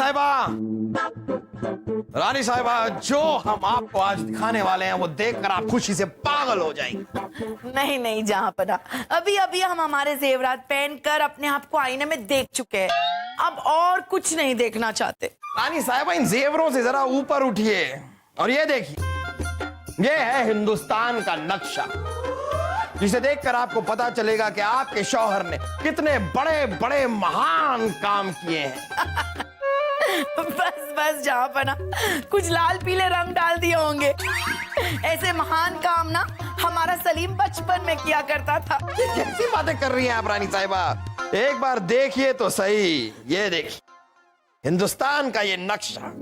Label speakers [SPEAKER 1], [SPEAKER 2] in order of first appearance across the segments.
[SPEAKER 1] साहिबा, रानी साहिबा, जो हम आपको आज दिखाने वाले हैं वो देखकर आप खुशी से पागल हो जाएंगे।
[SPEAKER 2] नहीं नहीं जहाँपना, अभी अभी हम हमारे जेवरात पहनकर अपने आप को आईने में देख चुके हैं, अब और कुछ नहीं देखना चाहते।
[SPEAKER 1] रानी साहिबा, इन जेवरों से जरा ऊपर उठिए और ये देखिए, ये है हिंदुस्तान का नक्शा, जिसे देखकर आपको पता चलेगा कि आपके शौहर ने कितने बड़े बड़े महान काम किए हैं।
[SPEAKER 2] बस बस जहाँपना, कुछ लाल पीले रंग डाल दिए होंगे। ऐसे महान काम ना हमारा सलीम बचपन में किया करता था।
[SPEAKER 1] कैसी बातें कर रही हैं आप रानी साहिबा? एक बार देखिए तो सही, ये देखिए हिंदुस्तान का ये नक्शा,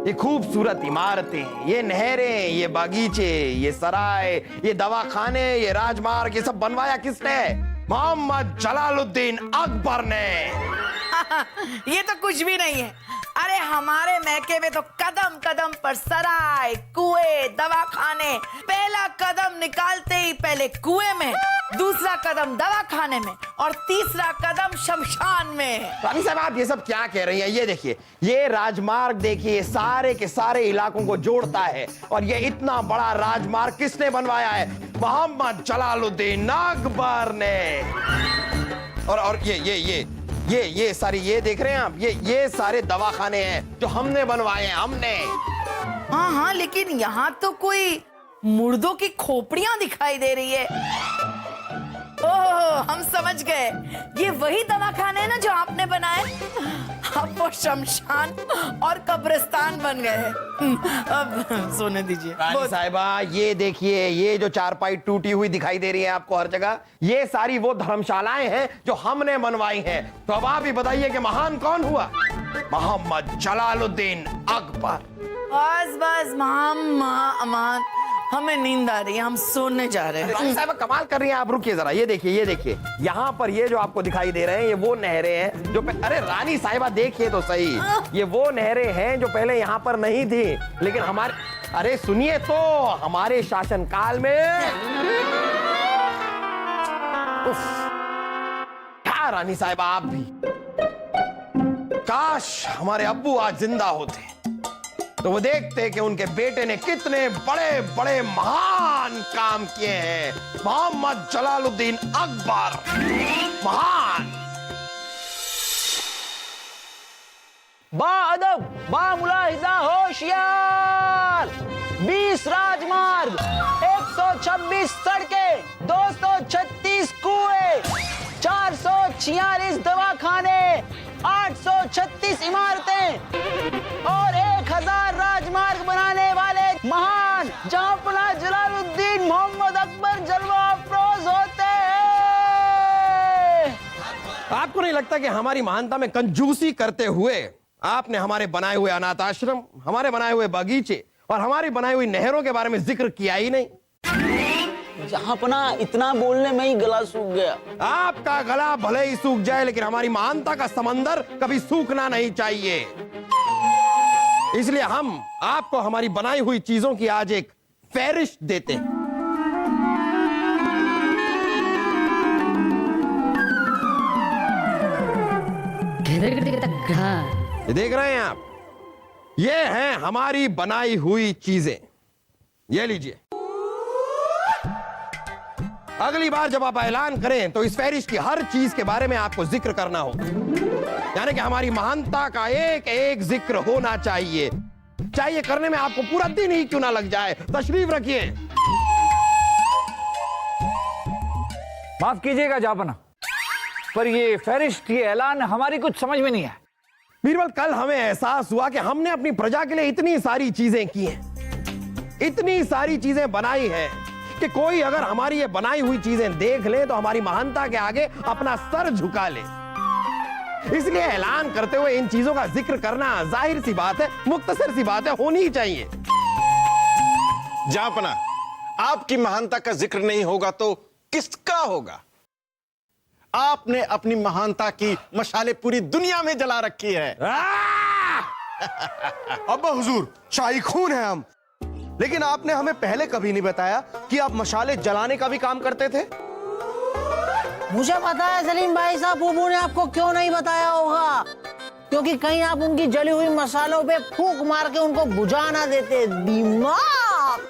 [SPEAKER 1] ये खूबसूरत इमारतें, ये नहरें, ये बागीचे, ये सराय, ये दवाखाने, ये राजमार्ग, ये सब बनवाया किसने? मोहम्मद जलालुद्दीन अकबर ने।
[SPEAKER 2] ये तो कुछ भी नहीं है। अरे हमारे मैके में तो कदम कदम पर सराय, कुएं, दवाखाने, पहला कदम निकालते ही पहले कुएं में, दूसरा कदम दवाखाने में और तीसरा कदम शमशान में।
[SPEAKER 1] रानी साहब, आप ये सब क्या कह रही हैं? ये देखिए, ये राजमार्ग देखिए, सारे के सारे इलाकों को जोड़ता है, और ये इतना बड़ा राजमार्ग किसने बनवाया है? मोहम्मद जलालुद्दीन अकबर ने। और ये सारी, ये देख रहे हैं आप, ये सारे दवाखाने हैं जो हमने बनवाए हैं, हमने।
[SPEAKER 2] हाँ हाँ, लेकिन यहाँ तो कोई मुर्दों की खोपड़ियां दिखाई दे रही है। ओह, हम समझ गए, ये वही दवाखाने हैं ना जो आपने बनाए। अब वो शमशान और कब्रिस्तान बन गए हैं। अब सोने दीजिए।
[SPEAKER 1] रानी साहिबा, ये देखिए, ये जो चारपाई टूटी हुई दिखाई दे रही है आपको हर जगह, ये सारी वो धर्मशालाएं हैं जो हमने बनवाई हैं। तो अब आप ही बताइए कि महान कौन हुआ? मोहम्मद जलालुद्दीन अकबर।
[SPEAKER 2] बस बस अमान, हमें नींद आ रही है, हम सोने जा रहे हैं।
[SPEAKER 1] रानी साहिबा, कमाल कर रही हैं आप, रुकिए जरा, ये देखिए, यहाँ पर ये जो आपको दिखाई दे रहे हैं, ये वो नहरें हैं जो अरे रानी साहिबा देखिए तो सही, ये वो नहरें हैं जो पहले यहाँ पर नहीं थी, लेकिन हमारे, अरे सुनिए तो, हमारे शासनकाल में। क्या रानी साहिबा, आप भी, काश हमारे अब्बू आज जिंदा होते तो वो देखते कि उनके बेटे ने कितने बड़े बड़े महान काम किए हैं। मोहम्मद जलालुद्दीन अकबर, महान।
[SPEAKER 3] बाअदब, बामुलाहिजा, होशियार। 20 राजमार्ग, 126 सड़कें, 236 कुएं, 446 दवाखाने, 836 इमारतें और 1000 राजमार्ग बनाने वाले महान जहाँपनाह जलालुद्दीन मोहम्मद अकबर जलवा अफरोज होते हैं।
[SPEAKER 1] आपको नहीं लगता कि हमारी महानता में कंजूसी करते हुए आपने हमारे बनाए हुए अनाथ आश्रम, हमारे बनाए हुए बागीचे और हमारी बनाई हुई नहरों के बारे में जिक्र किया ही नहीं?
[SPEAKER 3] जहाँपनाह, इतना बोलने में ही गला सूख गया।
[SPEAKER 1] आपका गला भले ही सूख जाए, लेकिन हमारी महानता का समंदर कभी सूखना नहीं चाहिए। इसलिए हम आपको हमारी बनाई हुई चीजों की आज एक फहरिस्त देते हैं। ये देख रहे हैं आप, ये हैं हमारी बनाई हुई चीजें, ये लीजिए। अगली बार जब आप ऐलान करें तो इस फहरिस्त की हर चीज के बारे में आपको जिक्र करना हो, यानी कि हमारी महानता का एक एक जिक्र होना चाहिए। चाहिए करने में आपको पूरा दिन ही क्यों ना लग जाए। तशरीफ रखिए।
[SPEAKER 4] माफ कीजिएगा जहाँपनाह, पर ये फहरिस्त, ये ऐलान हमारी कुछ समझ में नहीं है।
[SPEAKER 1] बीरबल, कल हमें एहसास हुआ कि हमने अपनी प्रजा के लिए इतनी सारी चीजें की हैं, इतनी सारी चीजें बनाई हैं कि कोई अगर हमारी ये बनाई हुई चीजें देख ले तो हमारी महानता के आगे अपना सर झुका ले। इसलिए ऐलान करते हुए इन चीजों का जिक्र करना जाहिर सी बात है, मुख्तसर सी बात है, होनी ही चाहिए।
[SPEAKER 5] जहाँपनाह, आपकी महानता का जिक्र नहीं होगा तो किसका होगा? आपने अपनी महानता की मशाले पूरी दुनिया में जला रखी है।
[SPEAKER 6] अब्बा हुजूर, शाही खून है हम, लेकिन आपने हमें पहले कभी नहीं बताया कि आप मशाले जलाने का भी काम करते थे।
[SPEAKER 7] मुझे पता है सलीम भाई साहब, बुबू ने आपको क्यों नहीं बताया होगा।
[SPEAKER 3] क्योंकि कहीं आप उनकी जली हुई मसालों पे फूंक मार के उनको बुझा ना देते। दिमाग।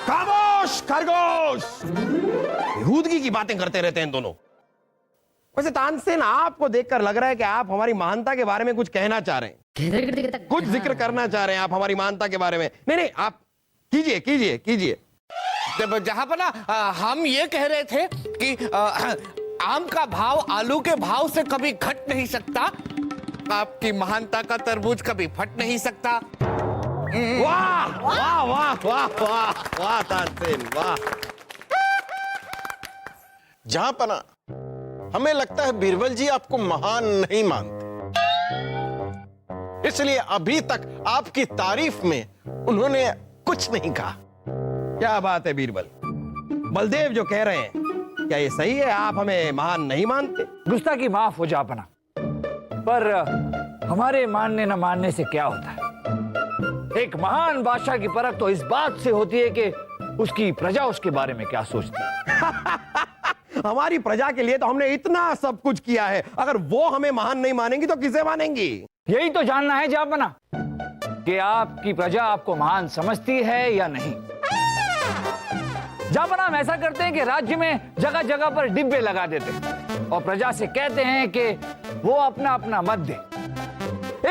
[SPEAKER 1] खामोश खरगोश, बेहूदगी की बातें करते रहते हैं दोनों। वैसे तानसेन, आपको देखकर लग रहा है कि आप हमारी महानता के बारे में कुछ कहना चाह रहे हैं, कुछ जिक्र करना चाह रहे हैं आप हमारी महानता के बारे में। नहीं, आप कीजिए कीजिए कीजिए।
[SPEAKER 7] जहांपना, हम ये कह रहे थे कि आम का भाव आलू के भाव से कभी घट नहीं सकता, आपकी महानता का तरबूज कभी फट नहीं सकता।
[SPEAKER 1] वाह वाह वाह वाह वाह वाह तानसेन वाह।
[SPEAKER 5] जहांपना, हमें लगता है बीरबल जी आपको महान नहीं मानते, इसलिए अभी तक आपकी तारीफ में उन्होंने कुछ नहीं कहा।
[SPEAKER 1] क्या बात है बीरबल, बलदेव जो कह रहे हैं क्या ये सही है? आप हमें महान नहीं मानते?
[SPEAKER 4] गुस्ताखी माफ हो जापना, पर हमारे मानने न मानने से क्या होता है? एक महान बादशाह की परख तो इस बात से होती है कि उसकी प्रजा उसके बारे में क्या सोचती है।
[SPEAKER 1] हमारी प्रजा के लिए तो हमने इतना सब कुछ किया है, अगर वो हमें महान नहीं मानेंगी तो किसे मानेंगी?
[SPEAKER 4] यही तो जानना है जापना कि आपकी प्रजा आपको महान समझती है या नहीं। जापना, हम ऐसा करते हैं कि राज्य में जगह जगह पर डिब्बे लगा देते हैं और प्रजा से कहते हैं कि वो अपना अपना मत दे।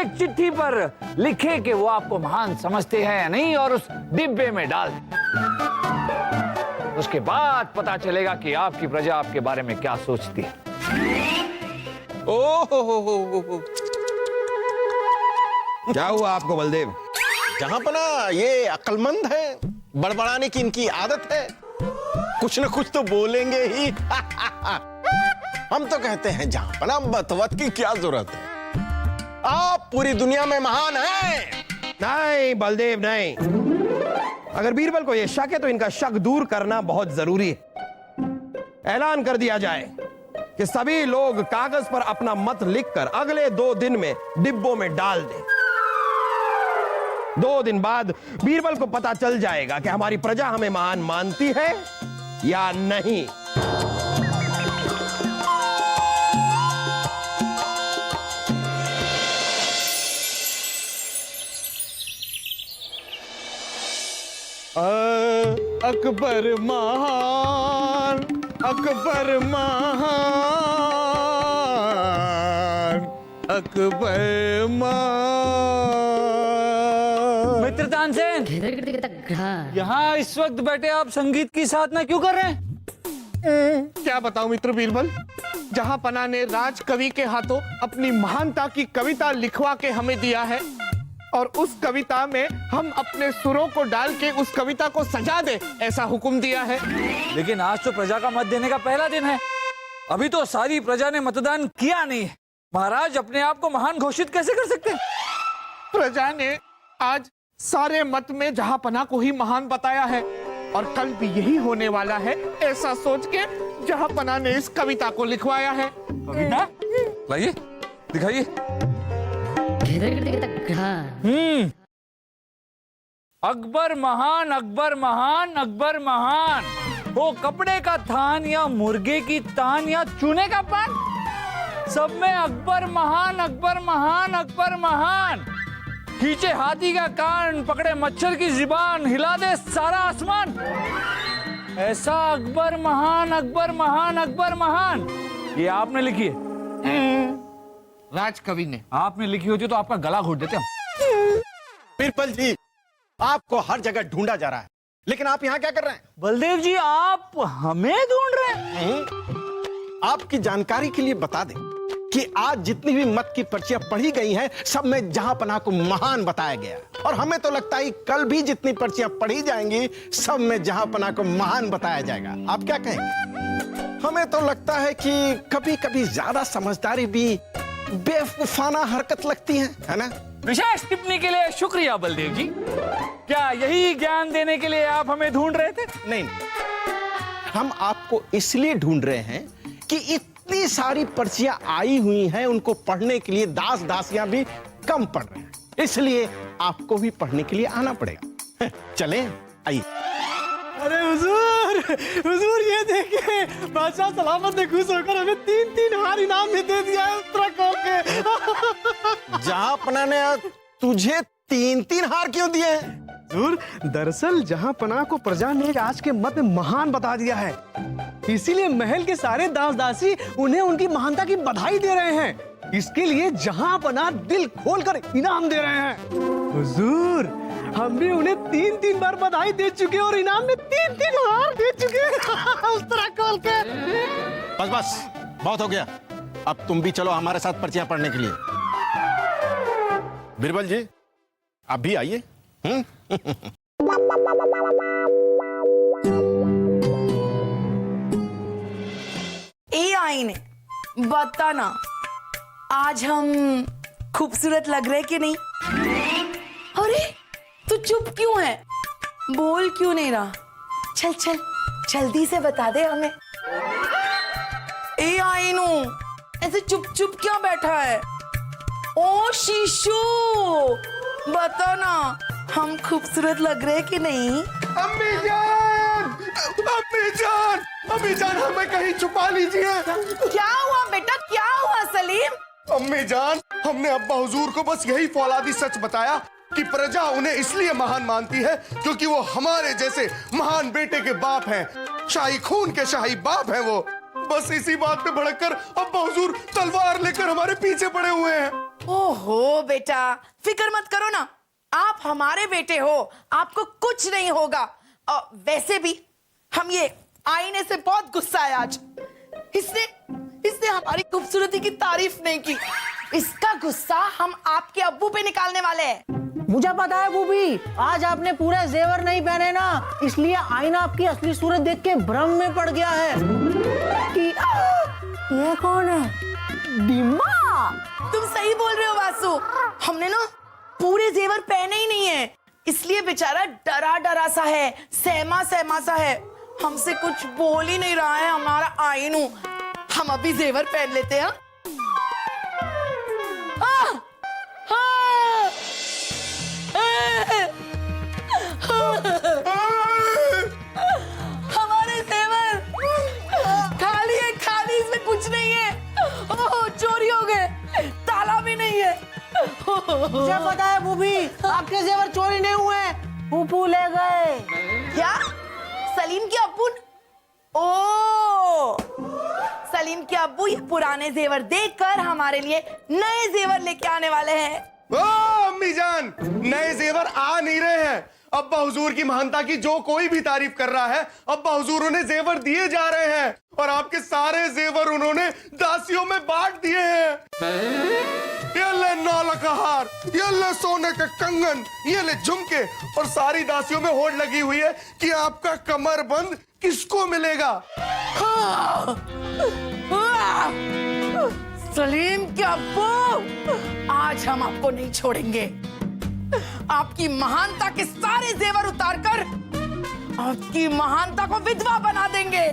[SPEAKER 4] एक चिट्ठी पर लिखे कि वो आपको महान समझते हैं या नहीं और उस डिब्बे में डाल दें। उसके बाद पता चलेगा कि आपकी प्रजा आपके बारे में क्या सोचती है।
[SPEAKER 5] ओहो,
[SPEAKER 1] क्या हुआ आपको बलदेव?
[SPEAKER 5] जहांपना, ये अक्लमंद है, बड़बड़ाने की इनकी आदत है, कुछ न कुछ तो बोलेंगे ही। हम तो कहते हैं जहांपना, बतवत की क्या जरूरत है, आप पूरी दुनिया में महान हैं।
[SPEAKER 1] नहीं बलदेव नहीं, अगर बीरबल को यह शक है तो इनका शक दूर करना बहुत जरूरी है। ऐलान कर दिया जाए कि सभी लोग कागज पर अपना मत लिखकर अगले 2 दिन में डिब्बों में डाल दें। 2 दिन बाद बीरबल को पता चल जाएगा कि हमारी प्रजा हमें महान मानती है या नहीं।
[SPEAKER 5] अकबर महान, अकबर महान, अकबर महान।
[SPEAKER 4] मित्र तानसेन, यहाँ इस वक्त बैठे आप संगीत की साधना क्यों कर रहे हैं?
[SPEAKER 7] क्या बताऊं मित्र बीरबल, जहांपना ने राज कवि के हाथों अपनी महानता की कविता लिखवा के हमें दिया है और उस कविता में हम अपने सुरों को डाल के उस कविता को सजा दे, ऐसा हुक्म दिया है।
[SPEAKER 4] लेकिन आज तो प्रजा का मत देने का पहला दिन है, अभी तो सारी प्रजा ने मतदान किया नहीं है। महाराज अपने आप को महान घोषित कैसे कर सकते हैं?
[SPEAKER 7] प्रजा ने आज सारे मत में जहांपना को ही महान बताया है और कल भी यही होने वाला है, ऐसा सोच के जहांपना ने इस कविता को लिखवाया है।
[SPEAKER 4] कविता? लाइए, दिखाइए। अकबर महान, अकबर महान, अकबर महान, वो कपड़े का थान या मुर्गे की तान या चूने का पान, सब में अकबर महान, अकबर महान, अकबर महान। खींचे हाथी का कान, पकड़े मच्छर की जुबान, हिला दे सारा आसमान, ऐसा अकबर महान, अकबर महान, अकबर महान। ये आपने लिखी है?
[SPEAKER 7] राजकवि ने।
[SPEAKER 4] आपने लिखी होती तो आपका गला घोट देते हम।
[SPEAKER 5] बीरबल जी, आपको हर जगह ढूंढा जा रहा है, लेकिन आप यहाँ क्या कर रहे हैं?
[SPEAKER 4] बलदेव जी, आप हमें ढूंढ रहे हैं?
[SPEAKER 5] आपकी जानकारी के लिए बता दें कि आज जितनी भी मत की पर्चियां पढ़ी गई हैं, सब में जहांपना को महान बताया गया, और हमें तो लगता है कल भी जितनी पर्चियां पढ़ी जाएंगी, सब में जहांपना को महान बताया जाएगा। आप क्या कहेंगे? हमें तो लगता है कि कभी कभी ज्यादा समझदारी भी बेवकूफाना हरकत लगती है ना?
[SPEAKER 4] विशेष टिप्पणी के लिए शुक्रिया बलदेव जी। क्या यही ज्ञान देने के लिए आप हमें ढूंढ रहे थे?
[SPEAKER 5] नहीं, हम आपको इसलिए ढूंढ रहे हैं कि इतनी सारी पर्चियां आई हुई हैं, उनको पढ़ने के लिए दास दासियां भी कम पढ़ रहे हैं, इसलिए आपको भी पढ़ने के लिए आना पड़ेगा। चलें, आइए।
[SPEAKER 8] अरे हुजूर, हुजूर ये देखिए, बादशाह सलामत ने खुश होकर हमें 3-3 हार इनाम में दे दिया है उत्तराखंड के।
[SPEAKER 5] जहां पना ने तुझे 3-3 हार क्यों दिए हैं?
[SPEAKER 8] हुजूर, दरअसल जहां पनाह को प्रजा ने आज के मत में महान बता दिया है, इसीलिए महल के सारे दास दासी उन्हें उनकी महानता की बधाई दे रहे हैं। इसके लिए जहां पनाह दिल खोलकर इनाम दे रहे हैं। हुजूर, हम भी उन्हें 3-3 बार बधाई दे चुके और इनाम में 3-3 हार दे चुके उस तरह खोल के।
[SPEAKER 5] बस बस, बहुत हो गया। अब तुम भी चलो हमारे साथ पर्चियां पढ़ने के लिए। बीरबल जी, आप भी आइए।
[SPEAKER 2] ए आईने, बताना आज हम खूबसूरत लग रहे कि नहीं? अरे तू चुप क्यों है? बोल क्यों नहीं रहा? चल चल जल्दी से बता दे हमें। ए आईनू, ऐसे चुप चुप क्यों बैठा है? ओ शीशु, बता ना, हम खूबसूरत लग रहे कि नहीं?
[SPEAKER 6] अम्मी जान, अम्मी जान, अम्मी जान, हमें कहीं छुपा लीजिए।
[SPEAKER 2] क्या हुआ बेटा, क्या हुआ सलीम?
[SPEAKER 6] अम्मी जान, हमने अब्बा हुजूर को बस यही फौलादी सच बताया कि प्रजा उन्हें इसलिए महान मानती है क्योंकि वो हमारे जैसे महान बेटे के बाप हैं। शाही खून के शाही बाप हैं वो। बस इसी बात पे भड़ककर अब्बा हुजूर तलवार लेकर हमारे पीछे पड़े हुए हैं।
[SPEAKER 2] ओहो बेटा, फिक्र मत करो ना, आप हमारे बेटे हो, आपको कुछ नहीं होगा। वैसे भी हम ये आईने से बहुत गुस्सा है आज। इसने हमारी खूबसूरती की तारीफ नहीं की। इसका गुस्सा हम आपके अब्बू पे निकालने वाले हैं।
[SPEAKER 3] मुझे पता है बूबी, आज आपने पूरे जेवर नहीं पहने ना, इसलिए आईना आपकी असली सूरत देख के भ्रम में पड़ गया है कि ये कौन है? डिम्मा।
[SPEAKER 2] तुम सही बोल रहे हो वासु, हमने ना पूरे जेवर पहने ही नहीं है, इसलिए बेचारा डरा डरा सा है, सहमा सहमा सा है, हमसे कुछ बोल ही नहीं रहा है हमारा आईनू। हम अभी जेवर पहन लेते हैं। हमारे जेवर खाली है, खाली, इसमें कुछ नहीं है। ओह, चोरी हो गए, ताला भी नहीं है।
[SPEAKER 3] मुझे पता है बूबी, आपके जेवर चोरी नहीं हुए, फूफू ले गए।
[SPEAKER 2] क्या? सलीम के अब्बू? ओ, सलीम के अब्बू ये पुराने जेवर देखकर हमारे लिए नए जेवर लेके आने वाले हैं।
[SPEAKER 6] ओ अम्मी जान, नए जेवर आ नहीं रहे हैं। अब्बा हुजूर की महानता की जो कोई भी तारीफ कर रहा है, अब्बा हुजूर उन्हें जेवर दिए जा रहे हैं और आपके सारे जेवर उन्होंने दासियों में बांट दिए हैं। ये ले नौलख हार, ये ले सोने के कंगन, ये ले झुमके, और सारी दासियों में होड़ लगी हुई है कि आपका कमरबंद किसको मिलेगा।
[SPEAKER 2] सलीम के अब्बू, आज हम आपको नहीं छोड़ेंगे। आपकी महानता के सारे जेवर उतारकर आपकी महानता को विधवा बना देंगे।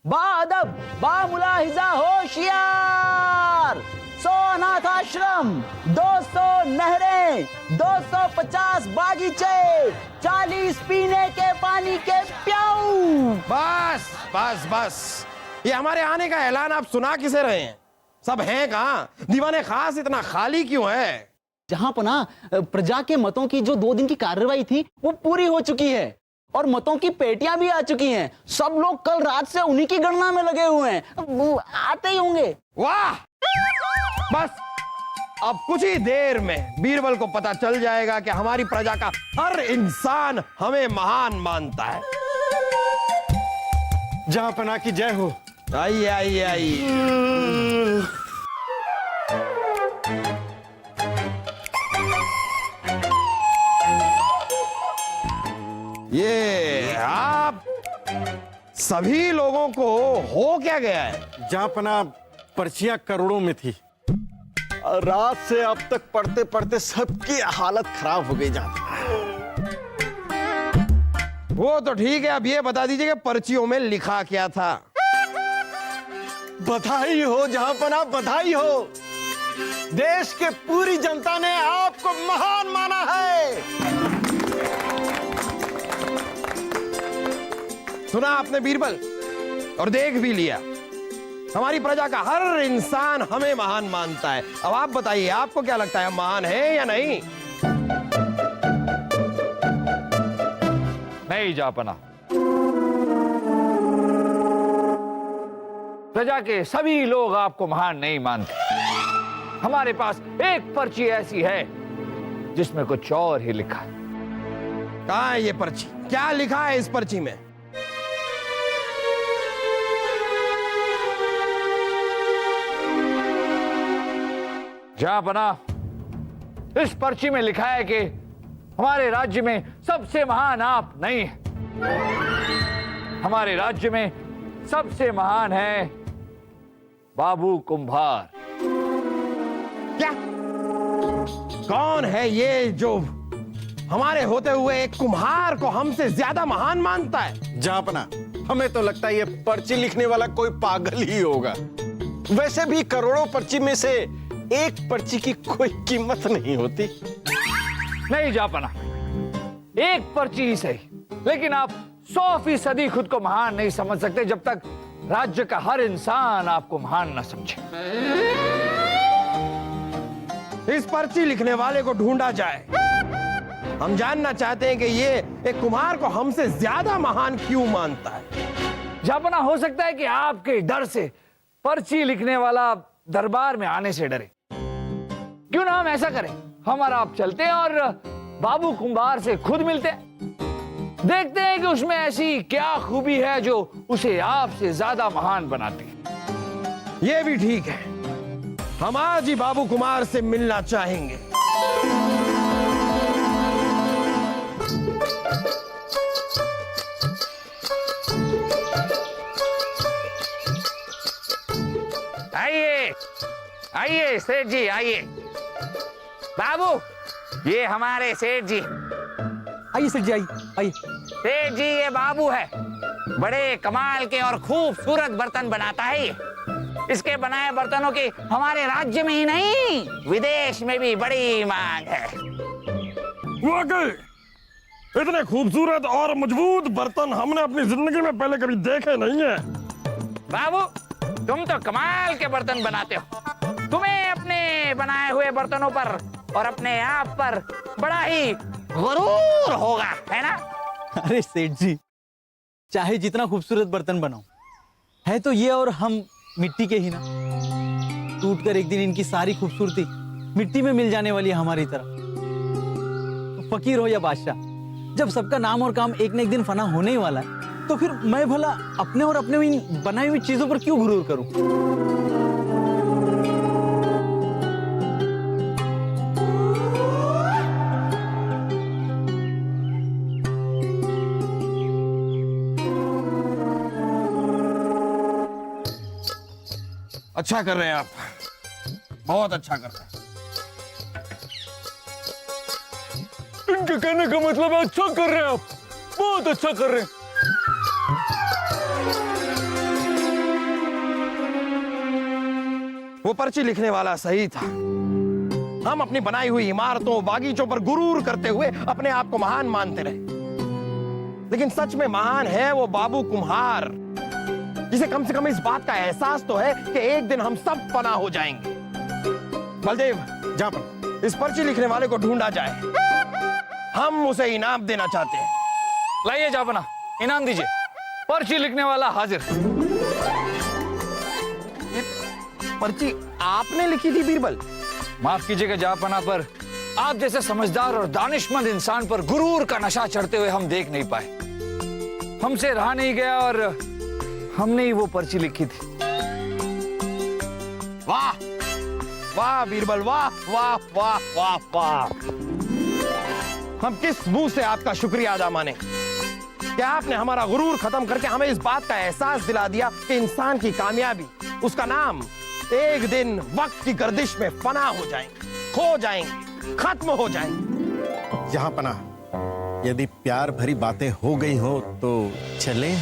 [SPEAKER 3] बाअदब, बामुलाहिजा, होशियार। 100 अनाथ आश्रम, 200 नहरें, 250 बागीचे, 40 पीने के पानी के प्याऊ।
[SPEAKER 1] बस बस बस, ये हमारे आने का ऐलान आप सुना किसे रहे हैं? सब हैं कहाँ? दीवाने खास इतना खाली क्यों है?
[SPEAKER 9] जहां पना प्रजा के मतों की जो 2 दिन की कार्रवाई थी वो पूरी हो चुकी है और मतों की पेटियां भी आ चुकी हैं। सब लोग कल रात से उन्हीं की गणना में लगे हुए हैं, वो आते ही होंगे।
[SPEAKER 1] वाह, बस अब कुछ ही देर में बीरबल को पता चल जाएगा कि हमारी प्रजा का हर इंसान हमें महान मानता है।
[SPEAKER 5] जहां पना की जय हो।
[SPEAKER 1] आइए आइए आइए। ये आप सभी लोगों को हो क्या गया है?
[SPEAKER 5] जहां पना पर्चियां करोड़ों में थी, रात से अब तक पढ़ते पढ़ते सबकी हालत खराब हो गई। जहां
[SPEAKER 1] वो तो ठीक है, अब ये बता दीजिए कि पर्चियों में लिखा क्या था?
[SPEAKER 5] बधाई हो जहां पना, बधाई हो। देश के पूरी जनता ने आपको महान माना है।
[SPEAKER 1] सुना आपने बीरबल, और देख भी लिया। हमारी प्रजा का हर इंसान हमें महान मानता है। अब आप बताइए, आपको क्या लगता है, हम महान हैं या नहीं?
[SPEAKER 4] नहीं जापना, प्रजा के सभी लोग आपको महान नहीं मानते। हमारे पास एक पर्ची ऐसी है जिसमें कुछ और ही लिखा है।
[SPEAKER 1] कहाँ है ये पर्ची? क्या लिखा है इस पर्ची में?
[SPEAKER 4] जापना, इस पर्ची में लिखा है कि हमारे राज्य में सबसे महान आप नहीं हैं। हमारे राज्य में सबसे महान है बाबू कुंभार।
[SPEAKER 1] क्या? कौन है ये जो हमारे होते हुए एक कुम्हार को हमसे ज्यादा महान मानता है?
[SPEAKER 5] जापना, हमें तो लगता है ये पर्ची लिखने वाला कोई पागल ही होगा। वैसे भी करोड़ों पर्ची में से एक पर्ची की कोई कीमत नहीं होती।
[SPEAKER 4] नहीं जापना, एक पर्ची ही सही, लेकिन आप 100% खुद को महान नहीं समझ सकते जब तक राज्य का हर इंसान आपको महान न समझे।
[SPEAKER 1] इस पर्ची लिखने वाले को ढूंढा जाए। हम जानना चाहते हैं कि ये एक कुम्हार को हमसे ज्यादा महान क्यों मानता है।
[SPEAKER 4] जापना, हो सकता है कि आपके डर से पर्ची लिखने वाला दरबार में आने से डरे। क्यों ना हम ऐसा करें, हम और आप चलते हैं और बाबू कुंभार से खुद मिलते हैं। देखते हैं कि उसमें ऐसी क्या खूबी है जो उसे आपसे ज्यादा महान बनाती है।
[SPEAKER 1] ये भी ठीक है, हम आज ही बाबू कुमार से मिलना चाहेंगे।
[SPEAKER 10] आइए आइए सेठ जी, आइए। बाबू, ये हमारे सेठ जी।
[SPEAKER 8] आइए सेठ जी, आइए आइए।
[SPEAKER 10] सेठ जी, ये बाबू है। बड़े कमाल के और खूबसूरत बर्तन बनाता है ये। इसके बनाए बर्तनों की हमारे राज्य में ही नहीं, विदेश में भी बड़ी मांग है।
[SPEAKER 1] वाकई इतने खूबसूरत और मजबूत बर्तन हमने अपनी जिंदगी में पहले कभी देखे नहीं है।
[SPEAKER 10] बाबू, तुम तो कमाल के बर्तन बनाते हो। तुम्हें अपने बनाए हुए बर्तनों पर और अपने आप पर बड़ा ही गुरूर होगा, है ना?
[SPEAKER 9] अरे सेठ जी, चाहे जितना खूबसूरत बर्तन बनाओ, है तो ये और हम मिट्टी के ही ना। टूटकर एक दिन इनकी सारी खूबसूरती मिट्टी में मिल जाने वाली है हमारी तरह। फकीर हो या बादशाह, जब सबका नाम और काम एक न एक दिन फना होने ही वाला है, तो फिर मैं भला अपने और अपने इन बनाई हुई चीजों पर क्यों गुरूर करूं?
[SPEAKER 1] अच्छा कर रहे हैं आप, बहुत अच्छा कर रहे हैं।
[SPEAKER 4] इनके कहने का मतलब है अच्छा कर रहे हैं आप, बहुत अच्छा कर रहे हैं।
[SPEAKER 1] वो पर्ची लिखने वाला सही था। हम अपनी बनाई हुई इमारतों, बागीचों पर गुरूर करते हुए अपने आप को महान मानते रहे, लेकिन सच में महान है वो बाबू कुम्हार, जिसे कम से कम इस बात का एहसास तो है कि एक दिन हम सब फना हो जाएंगे। बलदेव,
[SPEAKER 5] जा पर
[SPEAKER 1] इस पर्ची लिखने वाले को ढूंढा जाए, हम उसे इनाम देना चाहते हैं।
[SPEAKER 4] लाइए जापना, इनाम दीजिए। पर्ची लिखने वाला हाजिर।
[SPEAKER 1] पर्ची आपने लिखी थी बीरबल?
[SPEAKER 4] माफ कीजिएगा जापना, पर आप जैसे समझदार और दानिशमंद इंसान पर गुरूर का नशा चढ़ते हुए हम देख नहीं पाए। हमसे रहा नहीं गया और हमने ही वो पर्ची लिखी थी।
[SPEAKER 1] वाह वाह बीरबल, वाह वाह वाह वाह वाह। हम किस मुंह से आपका शुक्रिया अदा माने कि आपने हमारा गुरूर खत्म करके हमें इस बात का एहसास दिला दिया कि इंसान की कामयाबी, उसका नाम एक दिन वक्त की गर्दिश में फना हो जाएंगे, खो जाएंगे, खत्म हो जाएंगे।
[SPEAKER 5] जहां पना, यदि प्यार भरी बातें हो गई हो तो चलें।